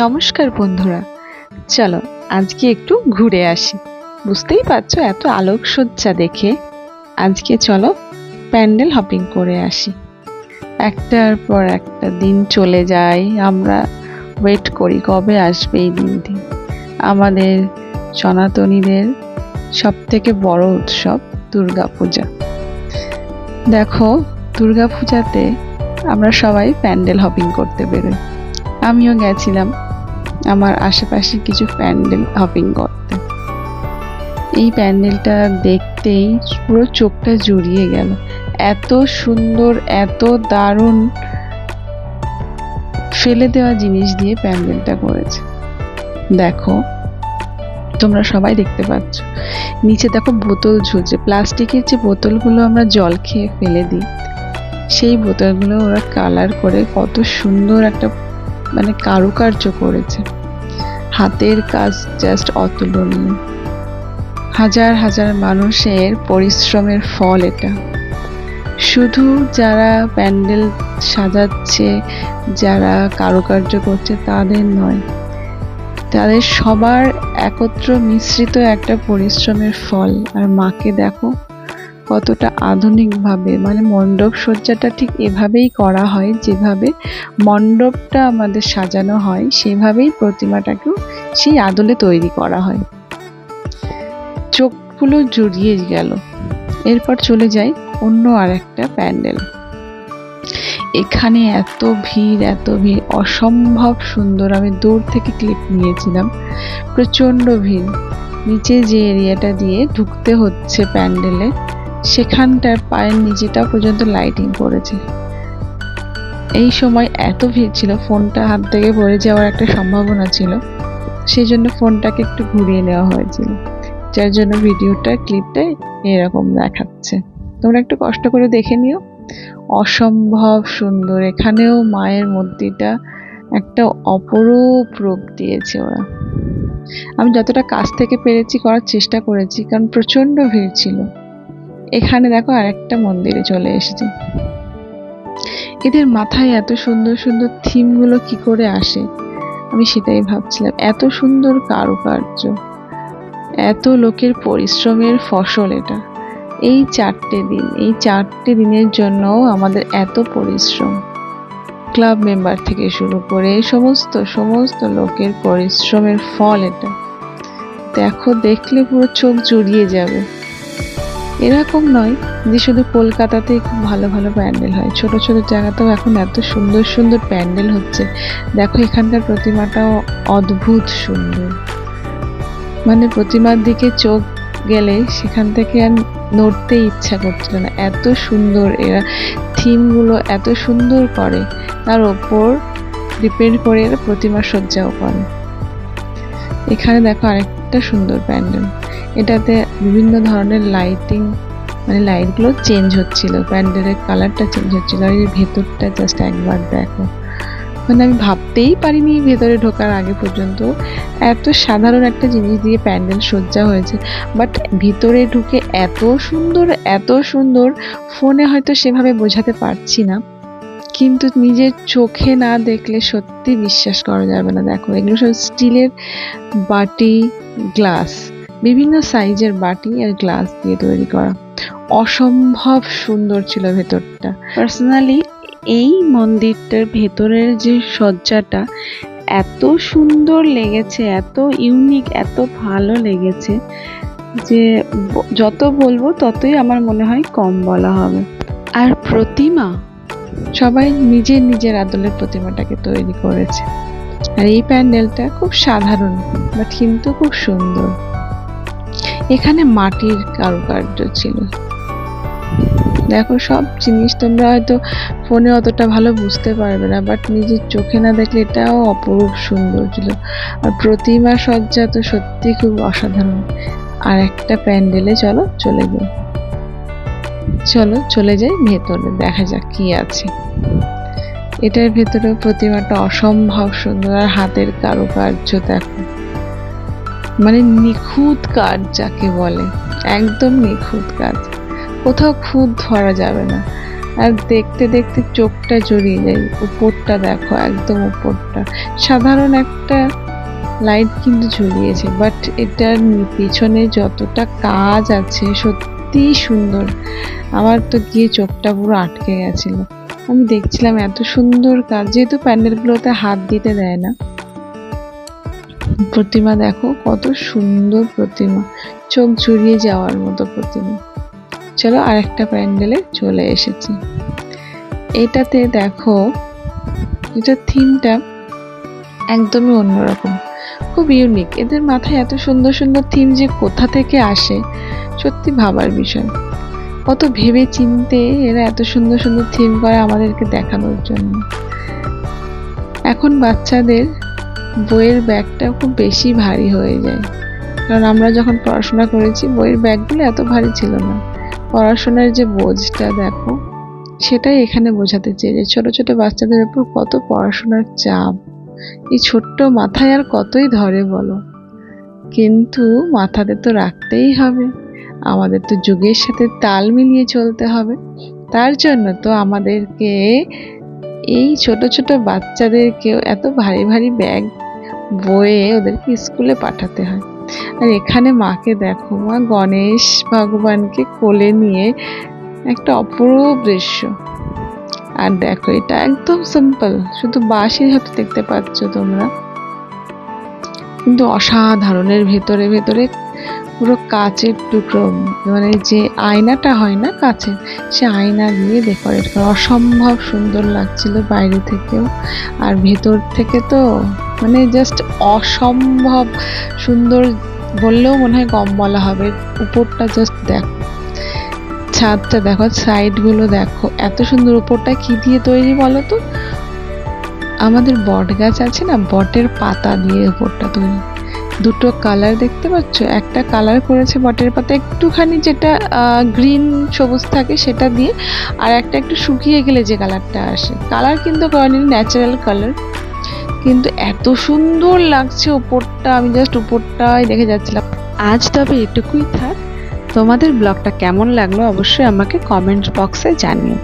নমস্কার বন্ধুরা, চলো আজকে একটু ঘুরে আসি। বুঝতেই পারছো এত আলোকসজ্জা দেখে আজকে চলো প্যান্ডেল হপিং করে আসি। একটার পর একটা দিন চলে যায়, আমরা ওয়েট করি কবে আসবে এই দিনটি। আমাদের সনাতনীদের সব থেকে বড় উৎসব দুর্গাপূজা। দেখো, দুর্গাপূজাতে আমরা সবাই প্যান্ডেল হপিং করতে বেরোই। আমিও গেছিলাম আমার আশেপাশে কিছু প্যান্ডেল হপিং করতে। এই প্যান্ডেলটা দেখতেই পুরো চোখটা জুড়িয়ে গেল। এত সুন্দর, এত দারুণ ফেলে দেওয়া জিনিস দিয়ে প্যান্ডেলটা করেছে। দেখো, তোমরা সবাই দেখতে পাচ্ছ নিচে দেখো বোতল ঝুলছে। প্লাস্টিকের যে বোতলগুলো আমরা জল খেয়ে ফেলে দিই, সেই বোতলগুলো ওরা কালার করে কত সুন্দর একটা কারুকার্য করেছে। হাতের কাজ জাস্ট অতুলনীয়। হাজার হাজার মানুষের পরিশ্রমের ফল এটা। শুধু যারা প্যান্ডেল সাজাচ্ছে, যারা কারুকার্য করছে তাদের নয়, তাদের সবার একত্র মিশ্রিত একটা পরিশ্রমের ফল। আর মাকে দেখো কতটা আধুনিকভাবে, মণ্ডপ সজ্জাটা ঠিক এভাবেই করা হয়, যেভাবে মণ্ডপটা আমাদের সাজানো হয় সেভাবেই প্রতিমাটাকেও সেই আদলে তৈরি করা হয়। চোখগুলো জুড়িয়ে গেল। এরপর চলে যাই অন্য আর একটা প্যান্ডেল। এখানে এত ভিড়, এত ভিড়, অসম্ভব সুন্দর। আমি দূর থেকে ক্লিপ নিয়েছিলাম। প্রচণ্ড ভিড়। নিচে যে এরিয়াটা দিয়ে ঢুকতে হচ্ছে প্যান্ডেলে, সেখানটার পায়ের নিচেটা পর্যন্ত লাইটিং করেছে। এই সময় এত ভিড় ছিল, ফোনটা হাত থেকে পড়ে যাওয়ার একটা সম্ভাবনা ছিল। সেই জন্য ফোনটাকে একটু ঘুরিয়ে নেওয়া হয়েছিল, যার জন্য ভিডিওটা ক্লিপটা এরকম দেখাচ্ছে। তোমরা একটু কষ্ট করে দেখে নিও। অসম্ভব সুন্দর। এখানেও মায়ের মূর্তিটা একটা অপরূপ রূপ দিয়েছে ওরা। আমি যতটা কাছ থেকে পেরেছি করার চেষ্টা করেছি, কারণ প্রচণ্ড ভিড় ছিল। এখানে দেখো আরেকটা মন্দিরে চলে এসেছি। এদের মাথায় এত সুন্দর সুন্দর থিমগুলো কি করে আসে, আমি সেটাই ভাবছিলাম। এত সুন্দর কারুকার্য, এত লোকের পরিশ্রমের ফসল এটা। এই 4টে দিন, এই 4টে দিনের জন্য আমাদের এত পরিশ্রম। ক্লাব মেম্বার থেকে শুরু করে সমস্ত লোকের পরিশ্রমের ফল এটা। দেখো, দেখলে পুরো চোখ জুড়িয়ে যাবে। এরকম নয় যে শুধু কলকাতাতেই খুব ভালো ভালো প্যান্ডেল হয়, ছোট ছোট জায়গাতেও এখন এত সুন্দর সুন্দর প্যান্ডেল হচ্ছে। দেখো, এখানকার প্রতিমাটাও অদ্ভুত সুন্দর। প্রতিমার দিকে চোখ গেলে সেখান থেকে আর নড়তে ইচ্ছা করছিল না, এত সুন্দর। এরা থিমগুলো এত সুন্দর করে, তার ওপর ডিপেন্ড করে এরা প্রতিমা সজ্জাও করে। এখানে দেখো আরেকটা সুন্দর প্যান্ডেল। এটাতে বিভিন্ন ধরনের লাইটিং, লাইটগুলো চেঞ্জ হচ্ছিল, প্যান্ডেলের কালারটা চেঞ্জ হচ্ছিল। আর এর ভেতরটা জাস্ট একবার দেখো, আমি ভাবতেই পারিনি ভেতরে ঢোকার আগে পর্যন্ত এত সাধারণ একটা জিনিস দিয়ে প্যান্ডেল সজ্জা হয়েছে। বাট ভিতরে ঢুকে এত সুন্দর, এত সুন্দর, ফোনে হয়তো সেভাবে বোঝাতে পারছি না, কিন্তু নিজের চোখে না দেখলে সত্যি বিশ্বাস করা যাবে না। দেখো, এগুলো সব স্টিলের বাটি, গ্লাস, বিভিন্ন সাইজের বাটি আর গ্লাস দিয়ে তৈরি করা। অসম্ভব সুন্দর ছিল ভেতরটা। পার্সোনালি এই মন্দিরটার ভেতরের যে সজ্জাটা এত সুন্দর লেগেছে, এত ইউনিক, এত ভালো লেগেছে যে যত বলবো ততই আমার মনে হয় কম বলা হবে। আর প্রতিমা, সবাই নিজের নিজের আদলের প্রতিমাটাকে তৈরি করেছে। আর এই প্যান্ডেলটা খুব সাধারণ, বাট কিন্তু খুব সুন্দর। এখানে মাটির কারুকার্য ছিল। দেখো, সব জিনিস তোমরা হয়তো ফোনে অতটা ভালো বুঝতে পারবে না, বাট নিজের চোখে না দেখলে এটাও অপরূপ সুন্দর ছিল। আর প্রতিমা সজ্জা তো সত্যি খুব অসাধারণ। আর একটা প্যান্ডেলে চলে যাই ভেতরে, দেখা যাক কি আছে। এটার ভেতরে প্রতিমাটা অসম্ভব সুন্দর। আর হাতের কারুকার্য দেখো, নিখুঁত কাজ যাকে বলে, একদম নিখুঁত কাজ, কোথাও খুঁত ধরা যাবে না। আর দেখতে দেখতে চোখটা জড়িয়ে যায়। উপরটা দেখো, একদম উপরটা সাধারণ একটা লাইট কিন্তু ঝুলিয়েছে, বাট এটার পিছনে যতটা কাজ আছে সত্যি সুন্দর। আমার তো গিয়ে চোখটা পুরো আটকে গেছিল। আমি দেখছিলাম এত সুন্দর কাজ, যেহেতু প্যান্ডেলগুলোতে হাত দিতে দেয় না। প্রতিমা দেখো কত সুন্দর প্রতিমা, চোখ জুড়িয়ে যাওয়ার মতো প্রতিমা। চলো আরেকটা প্যান্ডেলে চলে এসেছি। এটাতে দেখো, এটা থিমটা একদমই অন্যরকম, খুব ইউনিক। এদের মাথায় এত সুন্দর সুন্দর থিম যে কোথা থেকে আসে সত্যি ভাবার বিষয়। কত ভেবে চিনতে এরা এত সুন্দর সুন্দর থিম করে আমাদেরকে দেখানোর জন্য। এখন বাচ্চাদের বইয়ের ব্যাগটা খুব বেশি ভারী হয়ে যায়, কারণ আমরা যখন পড়াশোনা করেছি বইয়ের ব্যাগগুলো এত ভারী ছিল না। পড়াশোনার যে বোঝটা দেখো, সেটাই এখানে বোঝাতে চেয়েছে। ছোট ছোট বাচ্চাদের উপর কত পড়াশোনার চাপ, এই ছোট্ট মাথায় আর কতই ধরে বলো। কিন্তু মাথাতে তো রাখতেই হবে, আমাদের তো যুগের সাথে তাল মিলিয়ে চলতে হবে। তার জন্য তো আমাদেরকে এই ছোট ছোট বাচ্চাদেরকেও এত ভারী ভারী ব্যাগ বয়ে ওদেরকে স্কুলে পাঠাতে হয়। আর এখানে মাকে দেখো, মা গণেশ ভগবানকে কোলে নিয়ে, একটা অপরূপ দৃশ্য। আর দেখো এটা একদম সিম্পল, শুধু বাঁশি হয়তো দেখতে পাচ্ছ তোমরা, কিন্তু অসাধারণের ভেতরে ভেতরে পুরো কাচের টুকরো, মানে যে আয়নাটা হয় না কাচের, সে আয়না দিয়ে ডেকোরেট করা, অসম্ভব সুন্দর লাগছিল বাইরে থেকেও। আর ভেতর থেকে তো মানে জাস্ট অসম্ভব সুন্দর বললেও মনে হয় কম বলা হবে। উপরটা জাস্ট দেখো, ছাদটা দেখো, সাইডগুলো দেখো, এত সুন্দর। উপরটা কি দিয়ে তৈরি বলো তো? আমাদের বট গাছ আছে না, বটের পাতা দিয়ে উপরটা তৈরি। দুটো কালার দেখতে পাচ্ছ, একটা কালার করেছে বটের পাতা একটুখানি, যেটা গ্রিন সবুজ থাকে সেটা দিয়ে, আর একটা একটু শুকিয়ে গেলে যে কালারটা আসে, কালার কিন্তু করেনি, ন্যাচারাল কালার, কিন্তু এত সুন্দর লাগছে উপরটা। আমি জাস্ট উপরটাই দেখে যাচ্ছিলাম। আজ তবে এটুকুই থাক। তোমাদের ব্লগটা কেমন লাগলো অবশ্যই আমাকে কমেন্ট বক্সে জানিও।